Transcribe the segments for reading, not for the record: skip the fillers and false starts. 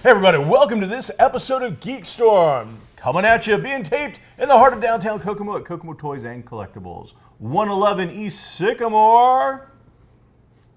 Hey everybody, welcome to this episode of GeekStorm. Coming at you, being taped in the heart of downtown Kokomo at Kokomo Toys and Collectibles, 111 East Sycamore.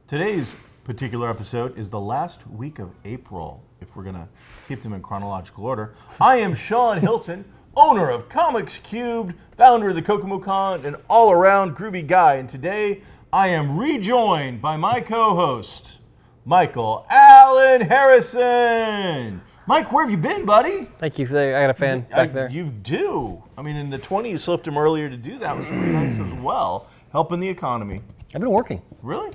Today's particular episode is the last week of April, if we're going to keep them in chronological order. I am Sean Hilton, owner of Comics Cubed, founder of the Kokomo Con, an all-around groovy guy. And today, I am rejoined by my co-host, Michael Allen Harrison. Mike, where have you been, buddy? Thank you. I got a fan back there. You do. I mean, in the 20, you slipped him earlier to do that, which was really nice as well, helping the economy. I've been working. Really?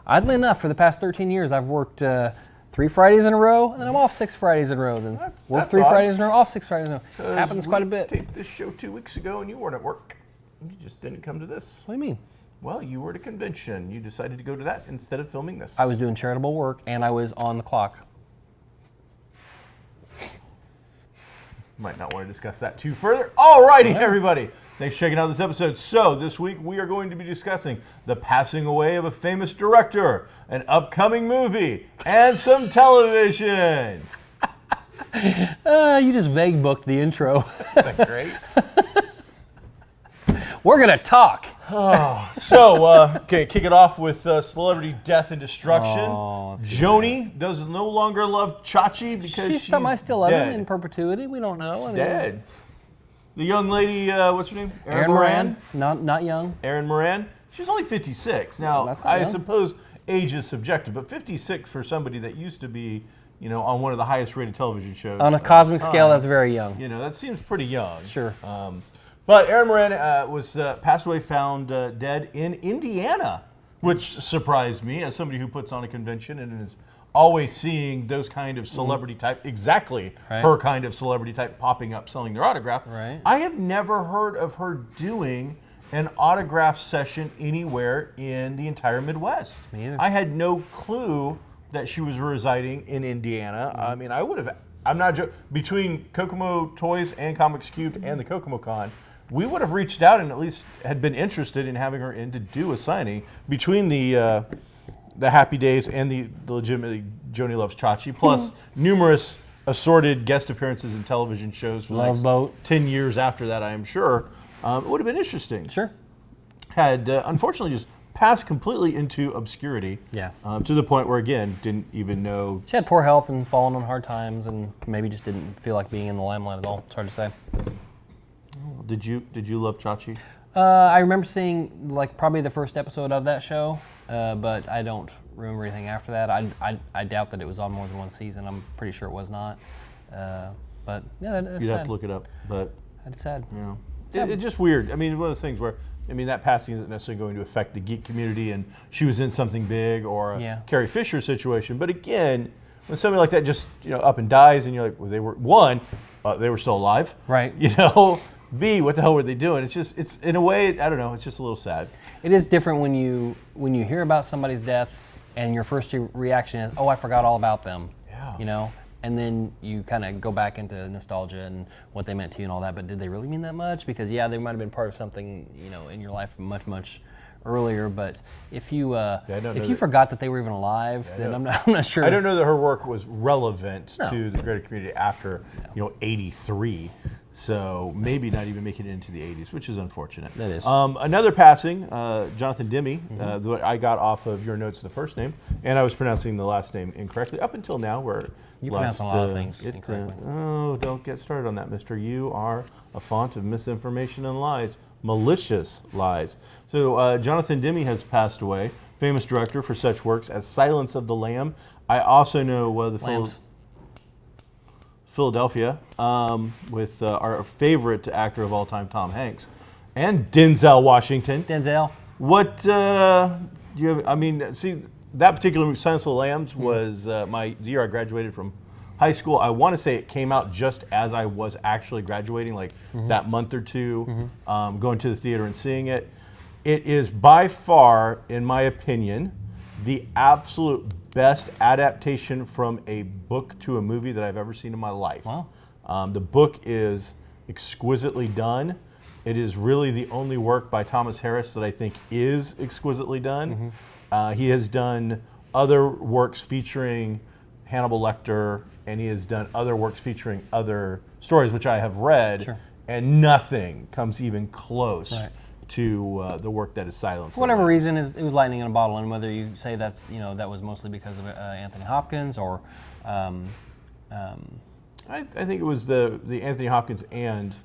Oddly enough, for the past 13 years, I've worked 3 Fridays in a row, and then I'm off 6 Fridays in a row. Then work 3 Fridays in a row, off 6 Fridays in a row. Happens quite a bit. We taped this show 2 weeks ago, and you weren't at work. You just didn't come to this. What do you mean? Well, you were at a convention. You decided to go to that instead of filming this. I was doing charitable work, and I was on the clock. Might not want to discuss that too further. Alrighty, everybody. Thanks for checking out this episode. So, this week we are going to be discussing the passing away of a famous director, an upcoming movie, and some television. You just vague booked the intro. Isn't that great? We're going to talk. Okay, kick it off with celebrity death and destruction. Joni does no longer love Chachi because she's I still love dead. him in perpetuity. We don't know. Dead. The young lady, what's her name? Erin Moran. Not young. Erin Moran. She's only 56. Now, I suppose age is subjective, but 56 for somebody that used to be, on one of the highest rated television shows. On a cosmic scale, that's very young. That seems pretty young. Sure. But Erin Moran was passed away, found dead in Indiana, which surprised me as somebody who puts on a convention and is always seeing those kind of celebrity type, exactly her kind of celebrity type popping up selling their autograph. Right. I have never heard of her doing an autograph session anywhere in the entire Midwest. Me either. I had no clue that she was residing in Indiana. I mean, I would have, I'm not joking, between Kokomo Toys and Comics Cubed and the Kokomo Con, we would have reached out and at least had been interested in having her in to do a signing between the Happy Days and the legitimately Joni Loves Chachi, plus numerous assorted guest appearances in television shows for the next 10 years after that, I am sure. It would have been interesting. Sure. Had unfortunately just passed completely into obscurity. Yeah. To the point where, again, didn't even know. She had poor health and fallen on hard times and maybe just didn't feel like being in the limelight at all. It's hard to say. Did you love Chachi? I remember seeing probably the first episode of that show, but I don't remember anything after that. I doubt that it was on more than one season. I'm pretty sure it was not. But yeah, that's You'd sad. have to look it up, but That's sad. It's just weird. I mean, one of those things where that passing isn't necessarily going to affect the geek community, and she was in something big or a Carrie Fisher situation. But again, when somebody like that just up and dies, and you're like, well, they were still alive, right? B, what the hell were they doing? It's in a way, I don't know, it's just a little sad. It is different when you hear about somebody's death and your first reaction is, oh, I forgot all about them. Yeah. And then you kind of go back into nostalgia and what they meant to you and all that, but did they really mean that much? Because they might have been part of something, in your life much, much earlier, but if you forgot that they were even alive, then I'm not sure. I don't know that her work was relevant to the greater community after 83. So maybe not even making it into the 80s, which is unfortunate. That is. Another passing, Jonathan Demme, what I got off of your notes, the first name, and I was pronouncing the last name incorrectly up until now. Where you pronounce a lot of things incorrectly. Don't get started on that, mister. You are a font of misinformation and lies, malicious lies. So Jonathan Demme has passed away, famous director for such works as Silence of the Lamb. I also know the Lambs. Philadelphia, with our favorite actor of all time, Tom Hanks, and Denzel Washington. Denzel. What do you have? I mean, see, that particular movie, Silence of the Lambs, was the year I graduated from high school. I want to say it came out just as I was actually graduating, like that month or two, going to the theater and seeing it. It is by far, in my opinion, the absolute best adaptation from a book to a movie that I've ever seen in my life. Wow. The book is exquisitely done. It is really the only work by Thomas Harris that I think is exquisitely done. He has done other works featuring Hannibal Lecter, and he has done other works featuring other stories, which I have read, and nothing comes even close to the work that is Silence. For whatever reason, it was lightning in a bottle, and whether you say that's that was mostly because of Anthony Hopkins or. I think it was the Anthony Hopkins and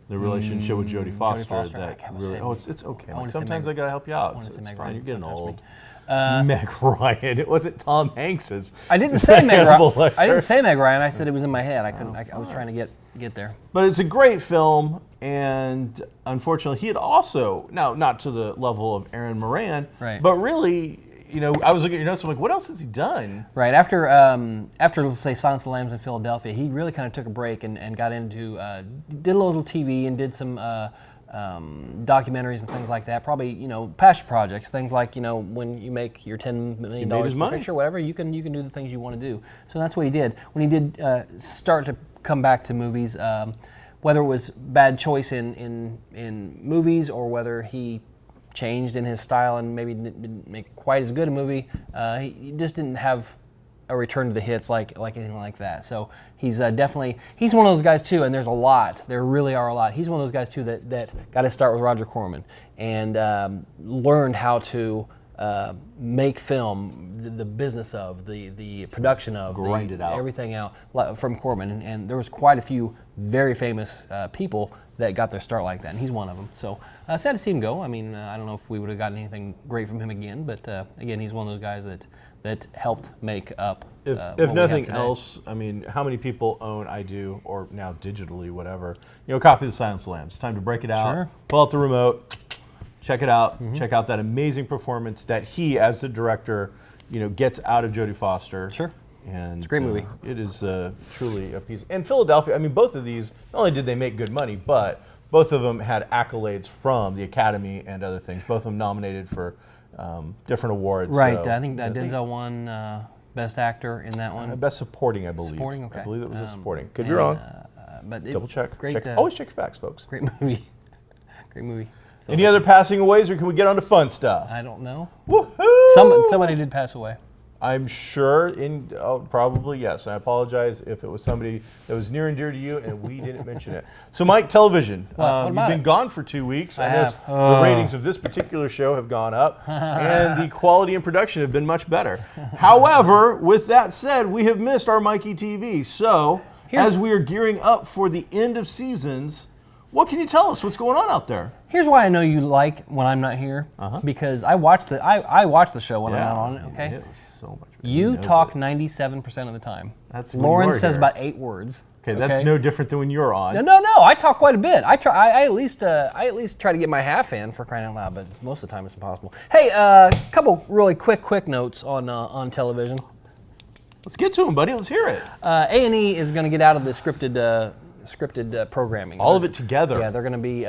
the relationship with Jodie Foster, that really. It's okay. Like, sometimes I gotta help you out. It's fine. You're getting old. Meg Ryan. It wasn't Tom Hanks's. I didn't say Meg Ryan. I didn't say Meg Ryan. I said it was in my head. I couldn't. I was trying to get there. But it's a great film, and unfortunately, he had also not to the level of Aaron Moran, but really. I was looking at your notes. I'm like, what else has he done? Right after let's say Silence of the Lambs in Philadelphia, he really kind of took a break and got into did a little TV and did some documentaries and things like that. Probably passion projects, things like when you make your $10 million picture, whatever, you can do the things you want to do. So that's what he did. When he did start to come back to movies, whether it was bad choice in movies or whether he changed in his style and maybe didn't make quite as good a movie. He just didn't have a return to the hits like anything like that. So he's definitely he's one of those guys too. And there's a lot. There really are a lot. He's one of those guys too that got to start with Roger Corman and learned how to make film, the business of the production of, grind it out, everything out from Corman. And there was quite a few very famous people that got their start like that, and he's one of them. So sad to see him go. I mean, I don't know if we would have gotten anything great from him again, but again, he's one of those guys that helped make up. If nothing else, I mean, how many people own I Do, or now digitally, whatever, a copy of The Silence of the Lambs? It's time to break it out, pull out the remote, check it out, check out that amazing performance that he, as the director, gets out of Jodie Foster. And it's a great movie. It is truly a piece. And Philadelphia, I mean, both of these, not only did they make good money, but both of them had accolades from the Academy and other things. Both of them nominated for different awards. Right. So I think Denzel won Best Actor in that one. Best Supporting, I believe. Supporting, okay. I believe it was a supporting. Could be wrong. But double check. Great, always check your facts, folks. Great movie. Great movie. Any other passing aways, or can we get on to fun stuff? I don't know. Woohoo! Somebody did pass away. I'm sure, probably yes. I apologize if it was somebody that was near and dear to you and we didn't mention it. So, Mike, television. You've been gone for 2 weeks. I have. The ratings of this particular show have gone up, and the quality and production have been much better. However, with that said, we have missed our Mikey TV. So, as we are gearing up for the end of seasons, what can you tell us? What's going on out there? Here's why I know you like when I'm not here, because I watch the show when I'm not on it. Okay, it was so much better. You talk 97% of the time. That's Lauren says about 8 words. Okay, that's no different than when you're on. No, I talk quite a bit. I at least try to get my half in, for crying out loud, but most of the time it's impossible. Hey, couple really quick notes on television. Let's get to them, buddy. Let's hear it. A&E is going to get out of the scripted programming. All of it together. Yeah, they're going to be.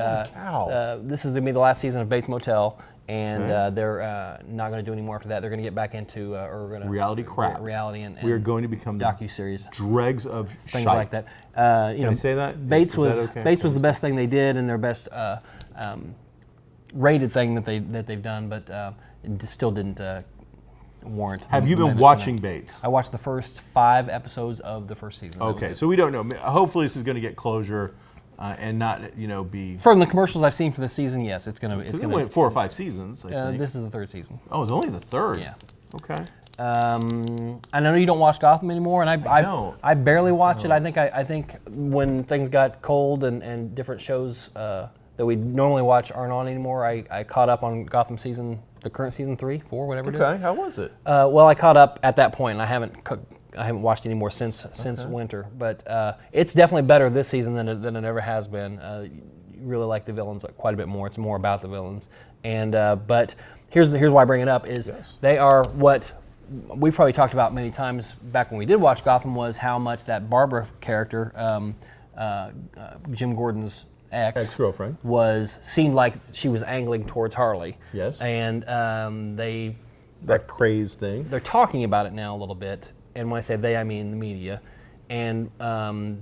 This is going to be the last season of Bates Motel, and they're not going to do any more after that. They're going to get back into reality crap. Reality and we are going to become docu-series, dregs of things shite. like that. Can I say that? Bates was the best thing they did, and their best rated thing that they've done, but it still didn't warrant. Have you been watching Bates? I watched the first 5 episodes of the first season. Okay, so we don't know. Hopefully, this is going to get closure and not be. From the commercials I've seen for the season, yes, it's going to. It's going to. Went 4 or 5 seasons. I think. This is the 3rd season. Oh, it's only the 3rd. Yeah. Okay. I know you don't watch Gotham anymore, and I don't. I barely watch it. I think when things got cold and different shows that we normally watch aren't on anymore, I caught up on Gotham the current season 3, 4, whatever it is. Okay, how was it? Well, I caught up at that point, and I haven't watched any more since winter. But it's definitely better this season than it ever has been. You really like the villains quite a bit more. It's more about the villains. And but here's why I bring it up is they are what we've probably talked about many times back when we did watch Gotham was how much that Barbara character, Jim Gordon's ex-girlfriend, seemed like she was angling towards Harley. Yes. And that craze thing. They're talking about it now a little bit, and when I say they, I mean the media. And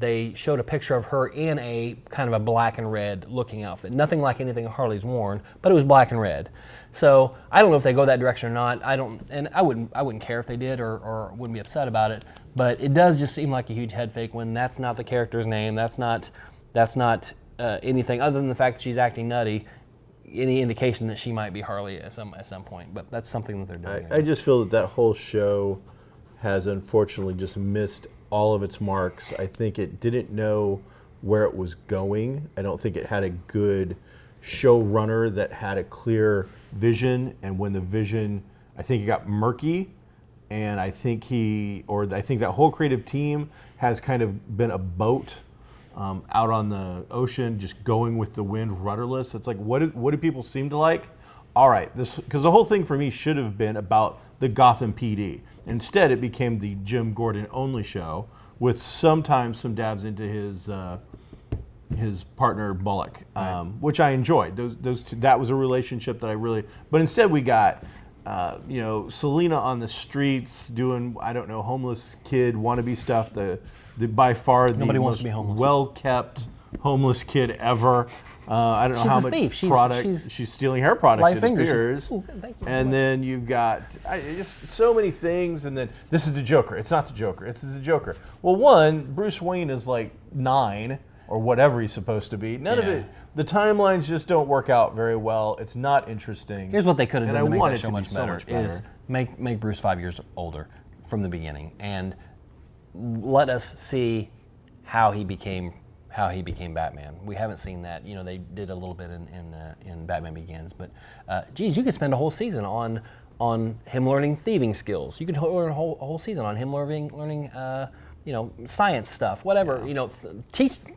they showed a picture of her in a kind of a black and red looking outfit. Nothing like anything Harley's worn, but it was black and red. So I don't know if they go that direction or not. I wouldn't care if they did or wouldn't be upset about it. But it does just seem like a huge head fake when that's not the character's name. That's not anything other than the fact that she's acting nutty. Any indication that she might be Harley at some point. But that's something that they're doing. I just feel that whole show has unfortunately just missed all of its marks. I think it didn't know where it was going. I don't think it had a good showrunner that had a clear vision, and when the vision, I think it got murky, and I think that whole creative team has kind of been a boat out on the ocean, just going with the wind, rudderless. It's like, what do people seem to like? All right, because the whole thing for me should have been about the Gotham PD. Instead, it became the Jim Gordon only show with sometimes some dabs into his partner Bullock, which I enjoyed. Those two, that was a relationship that I really. But instead, we got Selena on the streets doing homeless kid wannabe stuff. The by far the Nobody wants most to be homeless. well-kept homeless kid ever. I don't know She's how a much thief. product she's stealing hair product. Light It fingers. appears. Ooh, thank you very And much. then you've got just so many things. And then this is the Joker. It's not the Joker. This is the Joker. Well, one, Bruce Wayne is like 9 or whatever he's supposed to be. None of it. The timelines just don't work out very well. It's not interesting. Here's what they could have And done I to make want that it show to be much so better, much better. is make Bruce 5 years older from the beginning and let us see how he became Batman. We haven't seen that. They did a little bit in Batman Begins, but geez, you could spend a whole season on him learning thieving skills. You could learn a whole season on him learning science stuff, whatever. Yeah.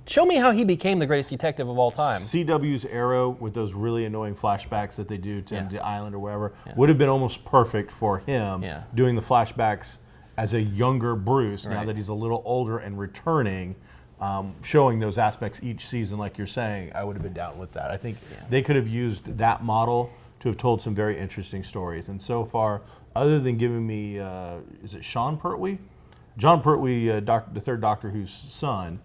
Show me how he became the greatest detective of all time. CW's Arrow with those really annoying flashbacks that they do to the island or wherever would have been almost perfect for him doing the flashbacks as a younger Bruce, now that he's a little older and returning, showing those aspects each season, like you're saying. I would have been down with that. I think they could have used that model to have told some very interesting stories. And so far, other than giving me, is it Sean Pertwee? John Pertwee, the third Doctor Who's son,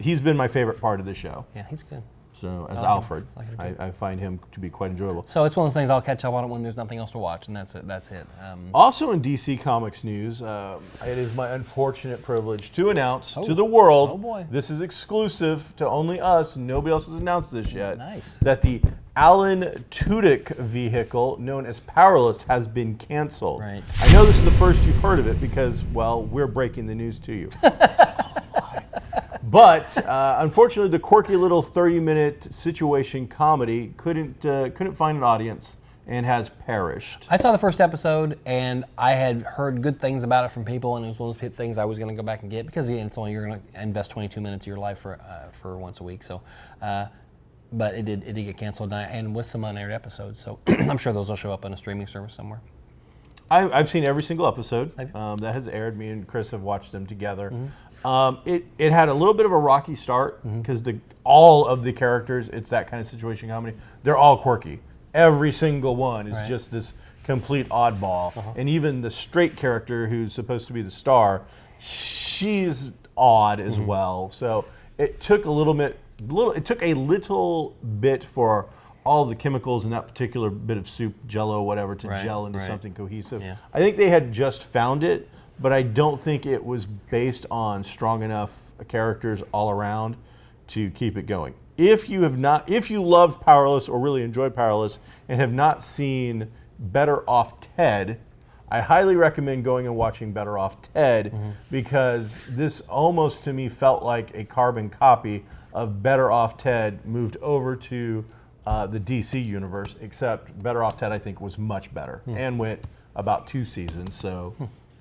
he's been my favorite part of the show. Yeah, he's good. So as Alfred, I find him to be quite enjoyable. So it's one of those things I'll catch up on it when there's nothing else to watch, and that's it. Also in DC Comics news, it is my unfortunate privilege to announce to the world, this is exclusive to only us, nobody else has announced this yet, that the Alan Tudyk vehicle, known as Powerless, has been canceled. Right. I know this is the first you've heard of it because, well, we're breaking the news to you. But unfortunately, the quirky little 30-minute situation comedy couldn't find an audience and has perished. I saw the first episode, and I had heard good things about it from people, and it was one of those things I was going to go back and get because it's only you're going to invest 22 minutes of your life for once a week. So, but it did get canceled, and with some unaired episodes. So I'm sure those will show up on a streaming service somewhere. I've seen every single episode that has aired. Me and Chris have watched them together. It had a little bit of a rocky start because all of the characters, it's that kind of situation comedy. They're all quirky. Every single one is just this complete oddball. And even the straight character who's supposed to be the star, she's odd as well. So it took a little bit for all the chemicals in that particular bit of soup, Jello, whatever, to gel into something cohesive. Yeah. I think they had just found it, but I don't think it was based on strong enough characters all around to keep it going. If you loved Powerless or really enjoyed Powerless and have not seen Better Off Ted, I highly recommend going and watching Better Off Ted because this almost to me felt like a carbon copy of Better Off Ted moved over to the DC universe, except Better Off Ted I think was much better and went about 2 seasons. So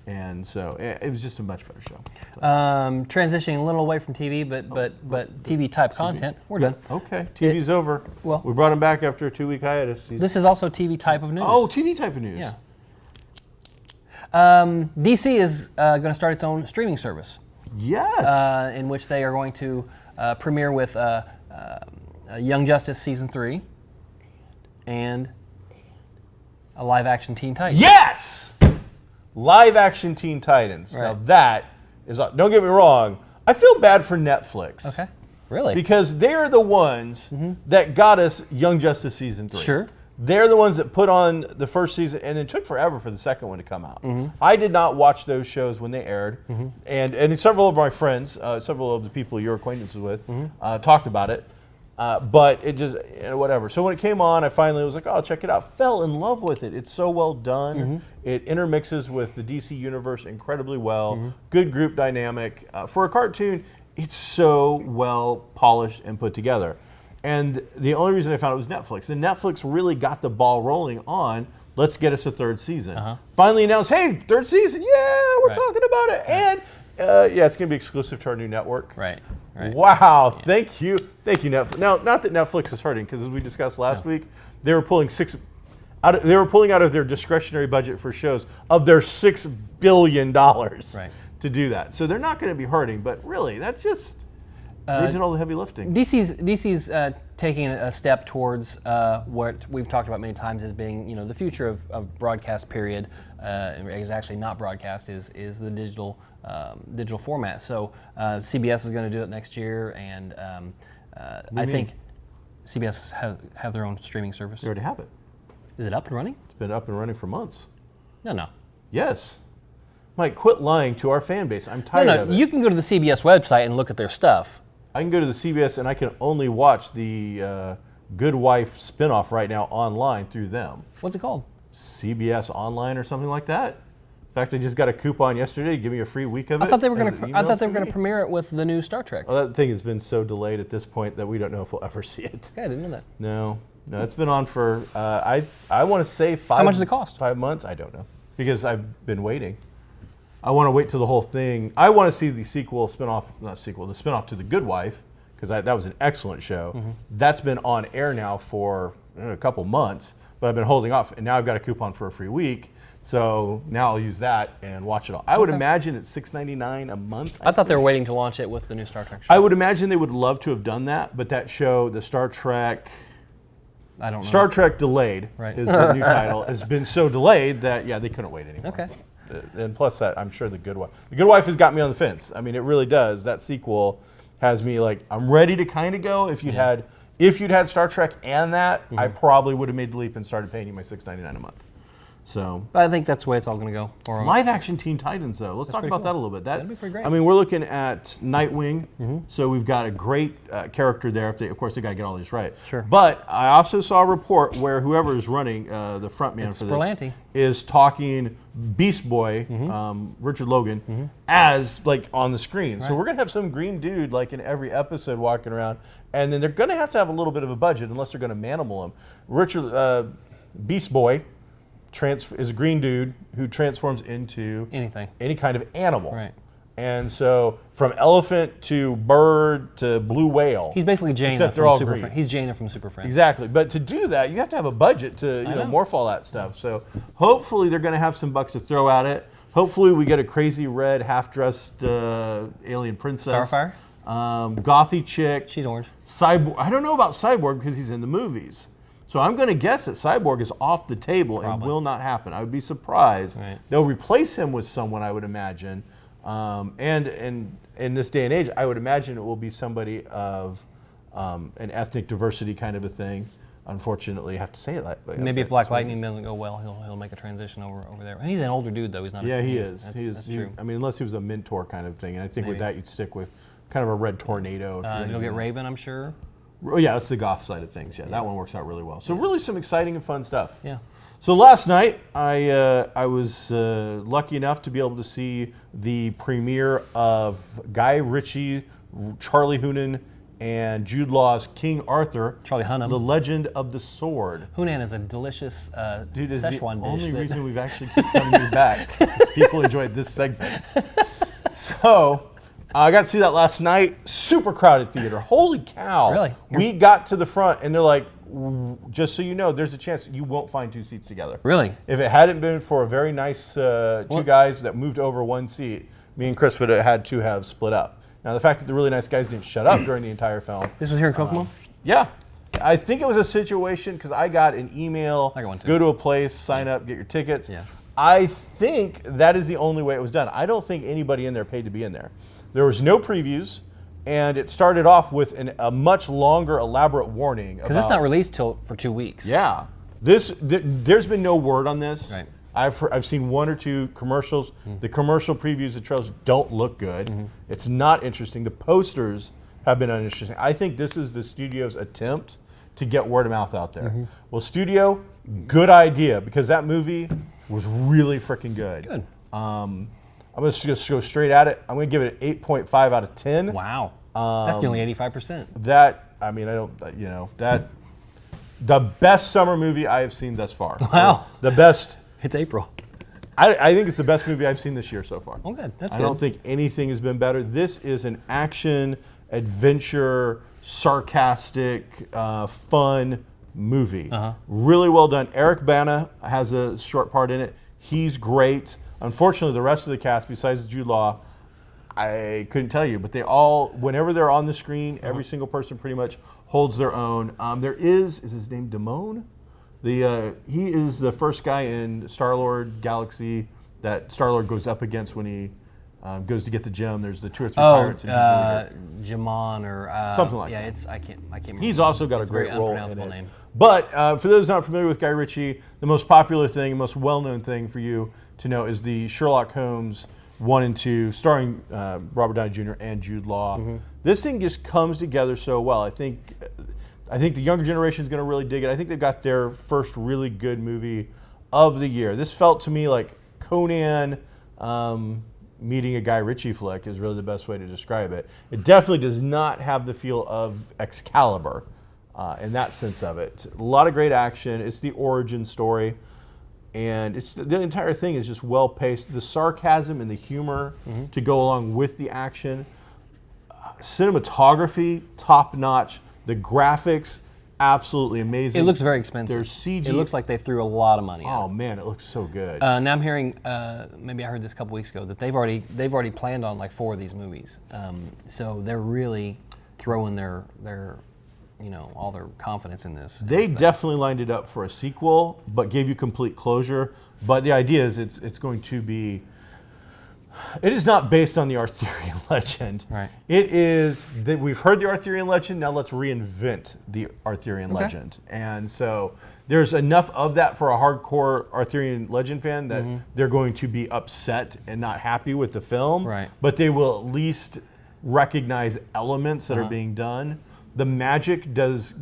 it was just a much better show. Transitioning a little away from TV, but TV type content. We're done. Okay, TV's over. Well, we brought him back after a 2-week hiatus. This is also TV type of news. Oh, TV type of news. Yeah. DC is going to start its own streaming service. Yes. In which they are going to premiere with Young Justice Season 3 and a live-action Teen Titans. Yes! Live-action Teen Titans. Right. Now that is, don't get me wrong, I feel bad for Netflix. Okay. Really? Because they're the ones that got us Young Justice Season 3. Sure. They're the ones that put on the first season, and it took forever for the second one to come out. I did not watch those shows when they aired, and several of my friends, several of the people you're acquaintances with, talked about it, but it just, whatever. So when it came on, I finally was like, oh, check it out. Fell in love with it. It's so well done. It intermixes with the DC universe incredibly well. Good group dynamic. For a cartoon, it's so well polished and put together. And the only reason I found it was Netflix. And Netflix really got the ball rolling on, let's get us a third season. Finally announced, hey, third season, yeah, we're talking about it. And yeah, it's going to be exclusive to our new network. Right. Wow, thank you, Netflix. Now, not that Netflix is hurting, because as we discussed last week, they were pulling out of their discretionary budget for shows of their $6 billion to do that. So they're not going to be hurting, but really, that's just... they did all the heavy lifting. DC's taking a step towards what we've talked about many times as being, the future of broadcast. Period is actually not broadcast. Is the digital format. So CBS is going to do it next year, and I think CBS have their own streaming service. They already have it. Is it up and running? It's been up and running for months. No. Yes. Mike, quit lying to our fan base. I'm tired of it. You can go to the CBS website and look at their stuff. I can go to the CBS and I can only watch the Good Wife spinoff right now online through them. What's it called? CBS Online or something like that. In fact, I just got a coupon yesterday to give me a free week of it. I thought they were going to premiere it with the new Star Trek. Well, that thing has been so delayed at this point that we don't know if we'll ever see it. Okay, I didn't know that. No, it's been on for I want to say 5. How much does it cost? 5 months. I don't know, because I've been waiting. I want to wait till the whole thing. I want to see the the spinoff to The Good Wife, because that was an excellent show. That's been on air now for a couple months, but I've been holding off, and now I've got a coupon for a free week. So now I'll use that and watch it all. I would imagine it's $6.99 a month. I thought they were waiting to launch it with the new Star Trek show. I would imagine they would love to have done that, but that show, the Star Trek... I don't know. Star Trek Delayed is the new title. Has been so delayed that, they couldn't wait anymore. Okay. And plus that, I'm sure The Good Wife. The Good Wife has got me on the fence. I mean, it really does. That sequel has me like, I'm ready to kind of go. If you'd had Star Trek and that, I probably would have made the leap and started paying you my $6.99 a month. So I think that's the way it's all going to go. Live action Teen Titans, though. Let's talk about that a little bit. That'd be pretty great. I mean, we're looking at Nightwing, so we've got a great character there. Of course, they got to get all these right. Sure. But I also saw a report where whoever is running the front man for this Berlanti. is talking Beast Boy, Richard Logan, as like on the screen. Right. So we're gonna have some green dude like in every episode walking around, and then they're gonna have a little bit of a budget unless they're gonna manimal him. Richard Beast Boy is a green dude who transforms into any kind of animal. Right. And so from elephant to bird to blue whale. He's basically Jaina from Super Friends. He's Jaina from Super Friends. Exactly. But to do that, you have to have a budget to morph all that stuff. So hopefully they're going to have some bucks to throw at it. Hopefully we get a crazy red half-dressed alien princess. Starfire? Gothy chick. She's orange. Cyborg. I don't know about Cyborg because he's in the movies. So I'm going to guess that Cyborg is off the table and will not happen. I would be surprised. Right. They'll replace him with someone, I would imagine. And in this day and age, I would imagine it will be somebody of an ethnic diversity kind of a thing. Unfortunately, I have to say it that way. Maybe if Black Lightning doesn't go well, he'll make a transition over there. He's an older dude, though. He's not. Yeah, he is. That's true. I mean, unless he was a mentor kind of thing. And I think with that, you'd stick with kind of a red tornado. You'll get Raven, I'm sure. Oh, yeah, that's the goth side of things. Yeah, that one works out really well. So really some exciting and fun stuff. Yeah. So last night, I was lucky enough to be able to see the premiere of Guy Ritchie, Charlie Hunnam, and Jude Law's King Arthur, Charlie Hunnam, The Legend of the Sword. Hunnam is a delicious Dude, is Szechuan the dish. only reason we've actually kept coming back is people enjoyed this segment. So I got to see that last night. Super crowded theater. Holy cow. Really? We got to the front and they're like, just so you know, there's a chance you won't find 2 seats together. Really? If it hadn't been for a very nice 2 guys that moved over 1 seat, me and Chris would have had to have split up. Now, the fact that the really nice guys didn't shut up during the entire film. This was here in Kokomo? Yeah. I think it was a situation because I got an email, I got one too. go to a place, sign up, get your tickets. Yeah. I think that is the only way it was done. I don't think anybody in there paid to be in there. There was no previews, and it started off with a much longer, elaborate warning. Because it's not released for 2 weeks. Yeah. There's been no word on this. Right. I've seen 1 or 2 commercials. The commercial previews, the trailers don't look good. It's not interesting. The posters have been uninteresting. I think this is the studio's attempt to get word of mouth out there. Well, studio, good idea, because that movie was really freaking good. Good. I'm going to just go straight at it. I'm going to give it an 8.5 out of 10. Wow. That's nearly 85%. The best summer movie I have seen thus far. Wow. The best. It's April. I think it's the best movie I've seen this year so far. Oh, good. That's I good. don't think anything has been better. This is an action, adventure, sarcastic, fun movie. Really well done. Eric Bana has a short part in it. He's great. Unfortunately, the rest of the cast, besides Jude Law, I couldn't tell you, but they all, whenever they're on the screen, every single person pretty much holds their own. There is his name Damone? He is the first guy in Star-Lord Galaxy that Star-Lord goes up against when he goes to get the gem. There's the 2 or 3 pirates. Jamon or something like that. Yeah, I can't remember. He's also got it's a great role in it. Name. But for those not familiar with Guy Ritchie, the most popular thing, most well-known thing for you to know is the Sherlock Holmes 1 and 2, starring Robert Downey Jr. and Jude Law. This thing just comes together so well. I think the younger generation is going to really dig it. I think they've got their first really good movie of the year. This felt to me like Conan meeting a Guy Ritchie flick is really the best way to describe it. It definitely does not have the feel of Excalibur in that sense of it. A lot of great action. It's the origin story. And the entire thing is just well paced. The sarcasm and the humor to go along with the action. Cinematography, top notch. The graphics, absolutely amazing. It looks very expensive. There's CG. It looks like they threw a lot of money at it. Oh man, it looks so good. Now I'm hearing, maybe I heard this a couple weeks ago, that they've already planned on like 4 of these movies. So they're really throwing their all their confidence in this. They definitely lined it up for a sequel, but gave you complete closure. But the idea is it's going to be. It is not based on the Arthurian legend. Right. It is that we've heard the Arthurian legend. Now let's reinvent the Arthurian legend. And so there's enough of that for a hardcore Arthurian legend fan that they're going to be upset and not happy with the film. Right. But they will at least recognize elements that are being done. The magic does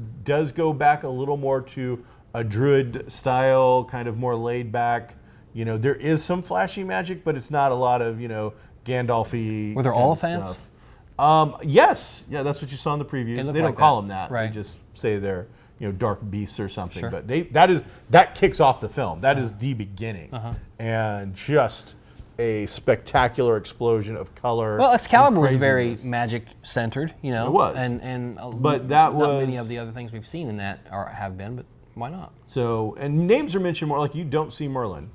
go back a little more to a druid style, kind of more laid back. There is some flashy magic, but it's not a lot of, Gandalf-y. Were there Oliphants? Yes. Yeah, that's what you saw in the previews. They don't like call that. them that. Right. They just say they're, dark beasts or something. Sure. But that kicks off the film. That is the beginning. And just a spectacular explosion of color. Well, Excalibur was and very craziness. magic-centered, It was. But that not many was- of the other things we've seen in that have been, but why not? So, and names are mentioned more, like you don't see Merlin.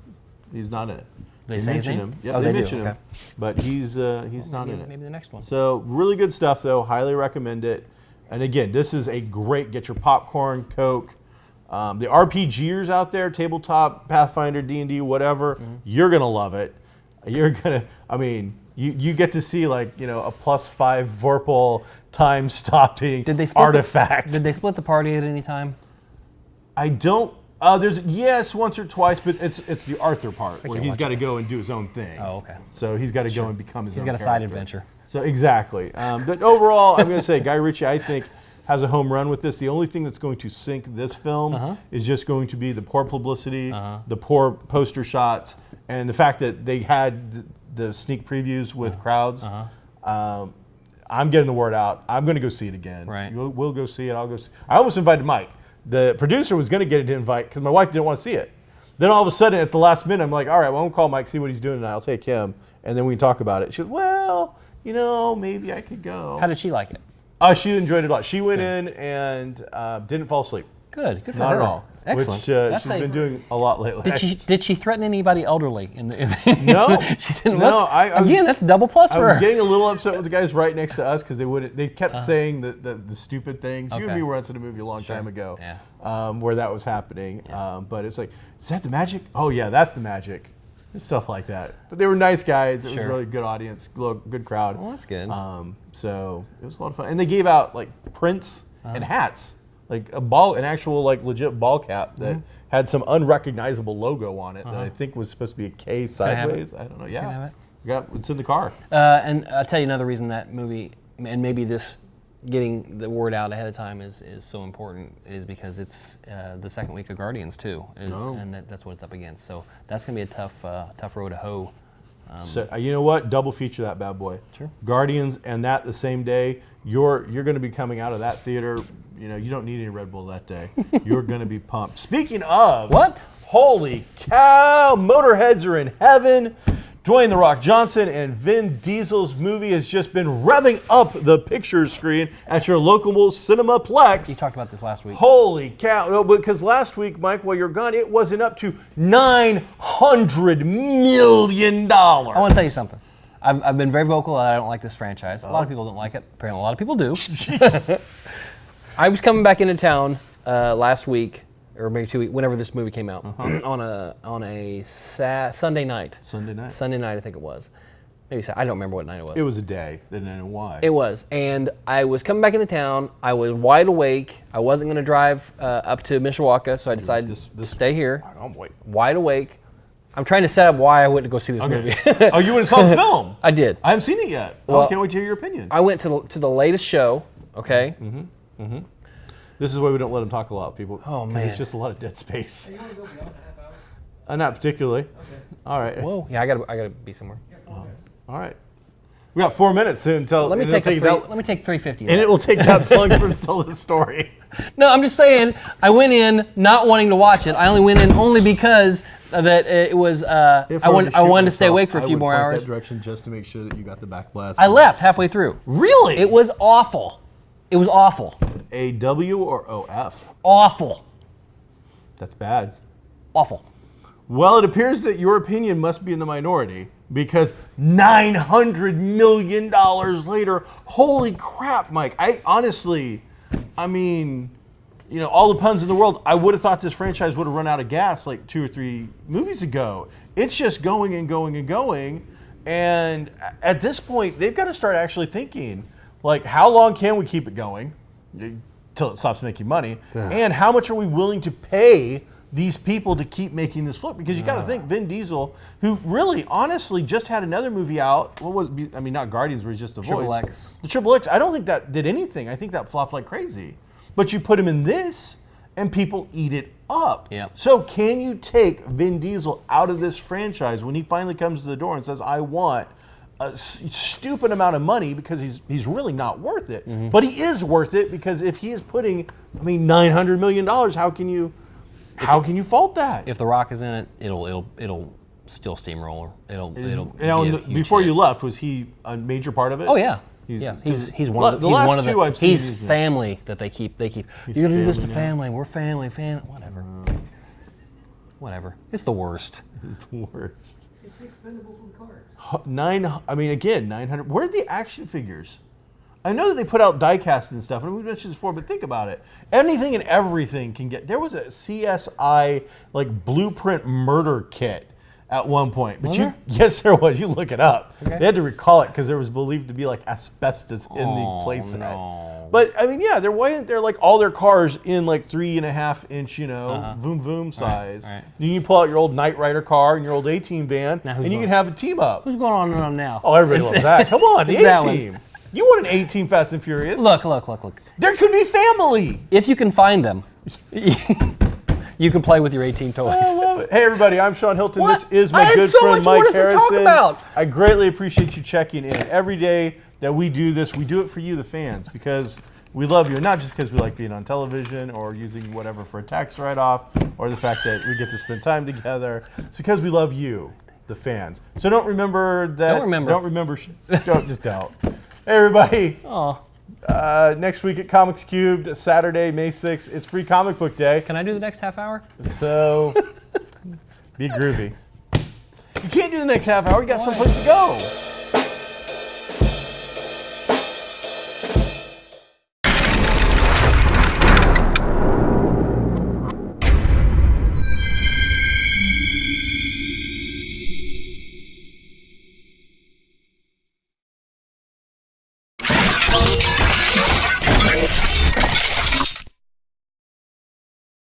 He's not in it. They say his mention name? him. Yeah, Oh, they they do, mention him. okay. But he's not in it. Maybe the next one. So really good stuff, though. Highly recommend it. And again, this is a great get your popcorn, Coke. The RPGers out there, tabletop, Pathfinder, D&D, whatever, you're gonna love it. You're gonna. I mean, you get to see like a +5 Vorpal time stopping artifact. Did they split the party at any time? I don't. There's once or twice, but it's the Arthur part where he's got to go and do his own thing. Oh, okay. So he's got to go and become his own He's got a character. side adventure. So exactly. But overall, I'm going to say Guy Ritchie, I think, has a home run with this. The only thing that's going to sink this film is just going to be the poor publicity, the poor poster shots, and the fact that they had the sneak previews with crowds. I'm getting the word out. I'm going to go see it again. Right. We'll go see it. I'll go see. I almost invited Mike. The producer was going to get it to invite because my wife didn't want to see it. Then all of a sudden, at the last minute, I'm like, all right, well, I'm going to call Mike, see what he's doing tonight. I'll take him, and then we can talk about it. She goes, well, maybe I could go. How did she like it? She enjoyed it a lot. She went in and didn't fall asleep. Good for her. Not at all. Excellent. Which she's been doing a lot lately. Did she threaten anybody elderly? No. She didn't. No. Again, that's double plus for her. I was getting a little upset with the guys right next to us because they kept saying the stupid things. You and me were watching a movie a long time ago where that was happening. Yeah. But it's like, is that the magic? Oh, yeah, that's the magic. And stuff like that. But they were nice guys. It was a really good audience, good crowd. Well, that's good. So it was a lot of fun. And they gave out like prints and hats, like an actual like legit ball cap that had some unrecognizable logo on it that I think was supposed to be a K sideways. I don't know. Yeah. Can I have it? It's in the car. And I'll tell you another reason that movie, and maybe this getting the word out ahead of time is so important, is because it's the second week of Guardians too, and that's what it's up against. So that's gonna be a tough road to hoe. So you know what? Double feature that bad boy. Sure. Guardians and that the same day. You're going to be coming out of that theater. You know, you don't need any Red Bull that day. You're going to be pumped. Speaking of what? Holy cow! Motorheads are in heaven. Dwayne "The Rock" Johnson and Vin Diesel's movie has just been revving up the picture screen at your local Cinemaplex. You talked about this last week. Holy cow. No, because last week, Mike, while you're gone, it wasn't up to $900 million. I want to tell you something. I've been very vocal that I don't like this franchise. A lot of people don't like it. Apparently, a lot of people do. I was coming back into town last week, or maybe 2 weeks, whenever this movie came out, on a Sunday night. Sunday night, I think it was. Maybe I don't remember what night it was. It was a day. They didn't know why. It was, and I was coming back into town. I was wide awake. I wasn't going to drive up to Mishawaka, so I decided to stay here. I'm wide awake. I'm trying to set up why I went to go see this movie. Oh, you went and saw the film? I did. I haven't seen it yet. Well, I can't wait to hear your opinion. I went to the latest show. Okay. This is why we don't let them talk a lot, people. Oh, man. Because it's just a lot of dead space. You want to go beyond a half hour? Not particularly. Okay. All right. Whoa. Yeah, I gotta be somewhere. All right. We got 4 minutes until. Let me take 350. And it will take that long for to tell the story. No, I'm just saying. I went in not wanting to watch it. I only went in only because that it was. I wanted to stay awake for a few more hours. That direction just to make sure that you got the back blast. I left halfway through. Really? It was awful. It was awful. A-W or O-F? Awful. That's bad. Awful. Well, it appears that your opinion must be in the minority because $900 million later, holy crap, Mike. I mean, you know, all the puns in the world, I would have thought this franchise would have run out of gas like 2 or 3 movies ago. It's just going and going and going. And at this point, they've got to start actually thinking, like, how long can we keep it going until it stops making money? Yeah. And how much are we willing to pay these people to keep making this flip? Because you got to think Vin Diesel, who really, honestly, just had another movie out. What was? I mean, not Guardians, where he's just a voice. X. The Triple X. I don't think that did anything. I think that flopped like crazy. But you put him in this, and people eat it up. Yeah. So can you take Vin Diesel out of this franchise when he finally comes to the door and says, "I want a stupid amount of money," because he's really not worth it, but he is worth it because if he is putting, $900 million, how can you fault that? If The Rock is in it, it'll still steamroller. It'll before hit. You left, was he a major part of it? Oh yeah. He's one of the last one of two the, I've seen. He's family that they keep. You're gonna do this to family. We're family. Whatever. It's the worst. It's the worst. It's expendable for the cars. 900. Where are the action figures? I know that they put out die-cast and stuff, and we mentioned this before, but think about it. Anything and everything can get. There was a CSI blueprint murder kit at one point, but yes, there was. You look it up. Okay. They had to recall it because there was believed to be asbestos in the playset. No. But they're all their cars in 3.5 inch, voom voom size. Right. You can pull out your old Knight Rider car and your old A-Team van, and you can have a team up. Who's going on now? Oh, everybody loves that. Come on, the A-Team. You want an A-Team Fast and Furious? Look. There could be family. If you can find them. You can play with your 18 toys. I love it. Hey, everybody, I'm Sean Hilton. What? This is my good friend, Mike Harrison. To talk about. I greatly appreciate you checking in. Every day that we do this, we do it for you, the fans, because we love you. And not just because we like being on television or using whatever for a tax write-off or the fact that we get to spend time together. It's because we love you, the fans. So don't remember that. Don't just don't. Hey, everybody. Oh. Next week at Comics Cubed, Saturday, May 6th, it's Free Comic Book Day. Can I do the next half hour? So, be groovy. You can't do the next half hour. You got someplace to go.